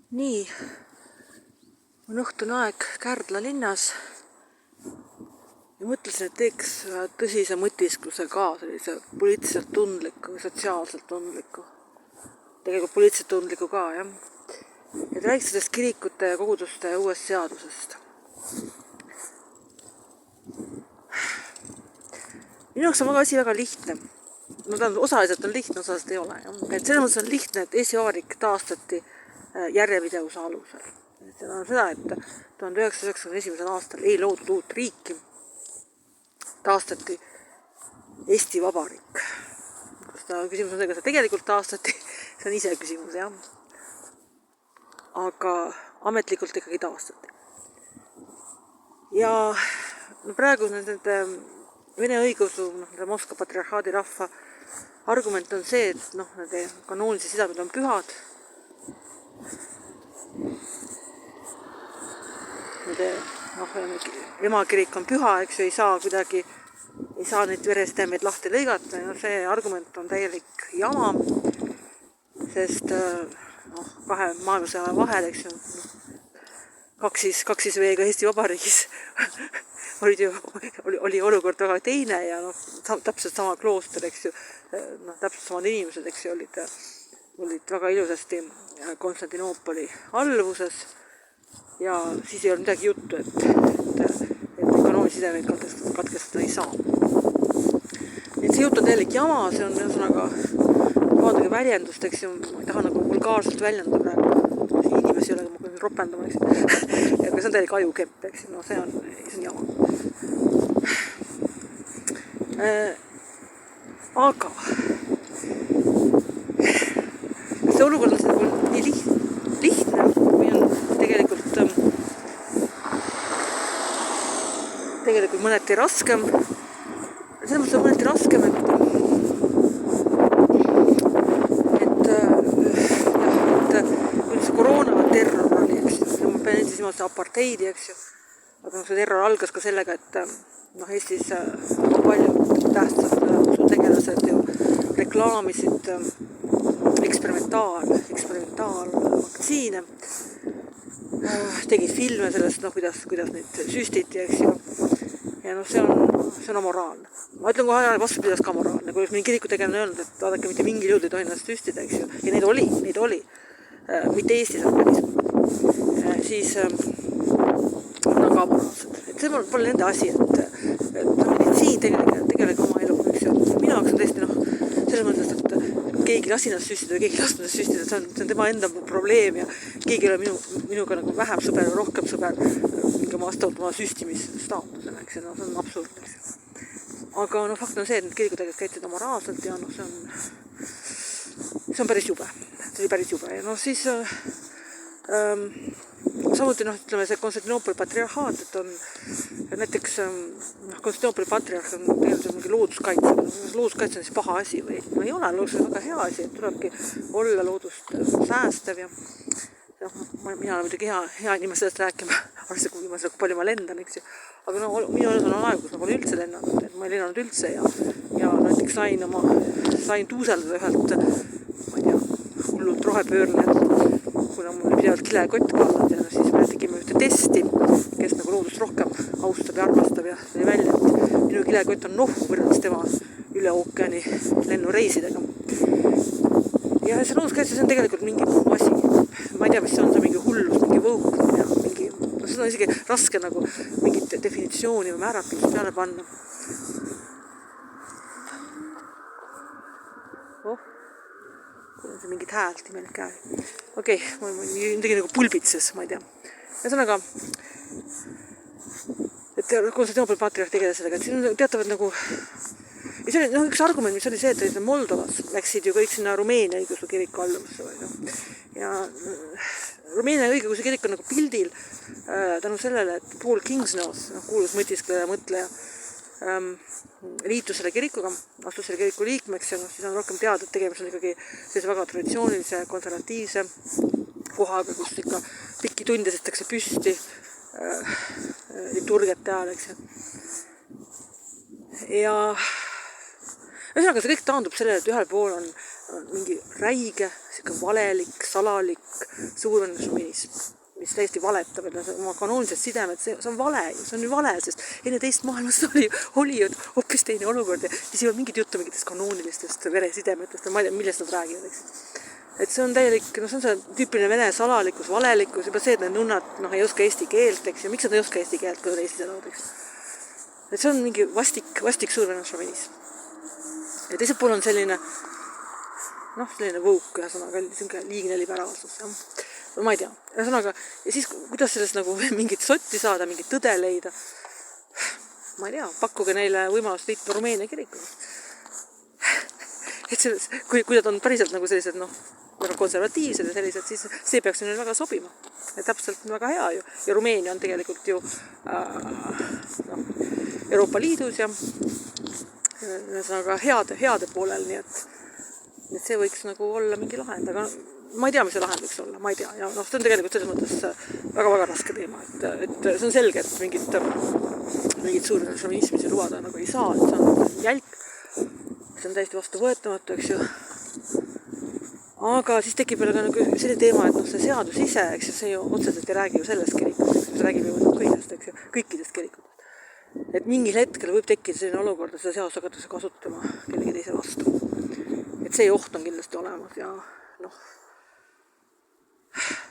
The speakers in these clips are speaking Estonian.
Nii, on õhtune aeg Kärdla linnas ja mõtlesin, et teeks tõsise mõtiskluse ka sellise poliitiliselt tundliku, sotsiaalselt tundliku, tegelikult poliitiliselt tundliku ka, jah. Et räägiks sellest kirikute ja koguduste uuest seadusest. Minu jaoks on asi väga lihtne. No ta on osaliselt on lihtne, osaliselt ei ole. Et selles mõttes on lihtne, et Eesti Vabariik taastati järjepidevuse alusel. See on seda, et 1991. aastal ei loodud uut riiki, taastati Eesti Vabariik. Küsimus on see, kas see tegelikult taastati, see on ise küsimus, jah. Aga ametlikult ikkagi taastati. Ja praegu nende Vene õigeusu, Moskva patriarhaadi rahva argument on see, et nende kanoonilised sidemed on pühad. Emakirik on püha, eks ju, ei saa neid veresidemeid lahti lõigata. Ja see argument on täielik jama, sest kahe maailmasõja vahel, eks ju, kaksis veega Eesti Vabariigis oli olukord väga teine ja täpselt sama klooster, eks ju, täpselt samad inimesed, eks ju, olid väga ilusasti Konstantinoopoli alluvuses ja siis ei olnud midagi juttu, et kanoonisidemeid katkestada ei saa. Et see jutt on täielik jama, see on ühesõnaga vaadake väljendust, eks ju, ma ei taha nagu vulgaarselt väljendada praegu, inimesi ei ole, ma pean ropendama, eks ju, aga see on täielik ajukepp, eks ju, see on jama. Aga see olukord on nii lihtne või on tegelikult mõneti raskem. Selles mõttes on mõneti raskem, et see koroonaterror oli, eks ju, ma pean endiselt silmas aparteidi, eks ju, aga see terror algas ka sellega, et Eestis palju tähtsad usutegelased ju reklaamisid eksperimentaalvaktsiine, tegid filme sellest, kuidas neid süstiti, eks ju. Ja see on amoraalne. Ma ütlen kohe vastupidavas ka amoraalne, kui oleks mingi kirikutegelane öelnud, et vaadake, mitte mingil juhul ei tohi ennast süstida, eks ju. Ja neid oli. Mitte Eestis, aga välismaal. Siis on ka amoraalsed. Et see pole nende asi, et meditsiin tegeleb oma elu, eks ju. Minu jaoks on tõesti, selles mõttes, et keegi lasi ennast süstida või keegi lasi ennast süstida, see on tema enda probleem ja keegi ei ole minuga nagu vähem sõber või rohkem sõber mingi vastavalt oma süstimisstaatusele, eks ju, see on absurd, eks ju. Aga fakt on see, et need kirikutegevused käitusid amoraalselt ja see on päris jube. See oli päris jube ja siis samuti ütleme see Konstantinoopoli patriarhaat, et on näiteks Konstantinoopoli patriarh on tegelikult mingi looduskaitse. Looduskaitse on siis paha asi või ei ole, looduskaitse on väga hea asi, et tulebki olla loodust säästev ja mina olen muidugi hea inimene sellest rääkima, arvestades kui palju ma lendan, eks ju. Aga minu elus on aegu, kus ma pole üldse lennanud, et ma ei lennanud üldse ja näiteks sain tuuseldada ühelt, ma ei tea, hullult rohepöörlejalt, kuna mul oli pidevalt kilekott kallad ja siis me tegime ühte testi, kes nagu loodust rohkem austab ja armastab ja tuli välja, et minu kilekott on nohu võrreldes tema üle ookeani lennureisidega. Ja see looduskaitse, see on tegelikult mingi muu asi. Ma ei tea, mis see on, see mingi hullus, mingi võuk ja seda on isegi raske nagu mingit definitsiooni või määratlust peale panna. See mingit häält imelik hääl. Okei, ma tegi nagu pulbitses, ma ei tea. Ühesõnaga, et Konstantinoopoli patriarh tegeles sellega, et siin on teatavad nagu ja see oli üks argument, mis oli see, et Moldovas läksid ju kõik sinna Rumeenia õigeusu kiriku alluvusse. Ja Rumeenia õigeusu kirik on nagu pildil tänu sellele, et Paul Kingsnose, kuulus mõtiskleja ja mõtleja, liitus selle kirikuga, astus selle kiriku liikmeks ja siis on rohkem teada, et tegemist on ikkagi sellise väga traditsioonilise, konservatiivse kohaga, kus ikka pikki tunde sestakse püsti liturgiate ajal, eks ju. Ja ühesõnaga see kõik taandub sellele, et ühel pool on mingi räige siuke valelik, salalik, suurvene šovinism, mis täiesti valetab, et oma kanoonilised sidemed, see on vale ju, see on ju vale, sest enne teist maailmast oli ju hoopis teine olukord ja siis ei ole mingit juttu mingitest kanoonilistest veresidemetest ja ma ei tea, millest nad räägivad, eks. Et see on täielik, see on see tüüpiline vene salalikkus, valelikkus, juba see, et need nunnad ei oska eesti keelt, eks, ja miks nad ei oska eesti keelt, kui nad Eestis elavad, eks. Et see on mingi vastik suurvene šovinism. Ja teiselt pool on selline võuk, ühesõnaga, selline liigne liberaalsus, jah. Ma ei tea, ühesõnaga, ja siis kuidas sellest nagu mingit sotti saada, mingit tõde leida, ma ei tea, pakkuge neile võimalust liituda Rumeenia kirikuga. Et selles, kui nad on päriselt nagu sellised, väga konservatiivsed ja sellised, siis see peaks neile väga sobima. Ja täpselt väga hea ju. Ja Rumeenia on tegelikult ju Euroopa Liidus ja ühesõnaga heade poolel, nii et see võiks nagu olla mingi lahend, aga ma ei tea, mis see lahend võiks olla, ma ei tea. Ja see on tegelikult selles mõttes väga raske teema, et see on selge, et mingit suurvene šovinismi see lubada nagu ei saa, et see on jälk, see on täiesti vastuvõetamatu, eks ju. Aga siis tekib veel nagu selline teema, et see seadus ise, eks ju, see ju otseselt ei räägi ju sellest kirikust, see räägib ju kõigest, eks ju, kõikidest kirikutest. Et mingil hetkel võib tekkida selline olukord, et seda seadust hakatakse kasutama kellegi teise vastu. Et see oht on kindlasti olemas ja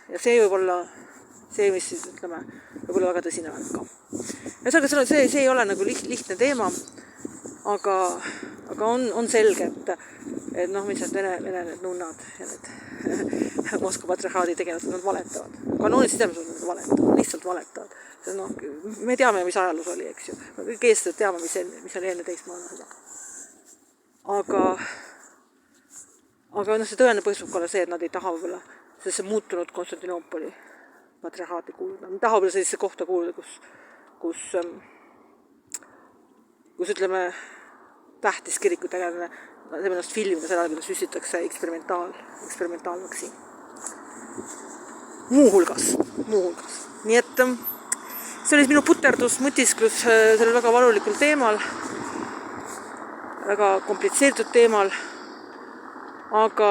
ja see võib olla see, mis siis ütleme, võib olla väga tõsine värk ka. Ja see ei ole nagu lihtne teema, aga on selge, et mis need vene nunnad ja need Moskva patriarhaadi tegelased, nad valetavad. Kanoonilised sidemes nad valetavad, lihtsalt valetavad. Me teame, mis ajalus oli, eks ju. Me kõik eestlased teame, mis oli enne teist maailmasõda. Aga see tõeline põhjus võib olla see, et nad ei taha võib-olla sellesse muutunud Konstantinoopoli patriarhaati kuuluda. Nad ei taha võib-olla sellisesse kohta kuuluda, kus ütleme, tähtis kirikutegelane teeb ennast filmida seda, kuidas süstitakse eksperimentaalvaktsiin. Muuhulgas. Nii et see oli minu puterdus, mõtisklus sellel väga valulikul teemal, väga komplitseeritud teemal, aga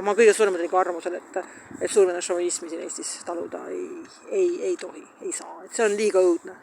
ma kõige suuremad arvamusel, et suurvene šovinismi siin Eestis taluda ei tohi, ei saa, et see on liiga õudne,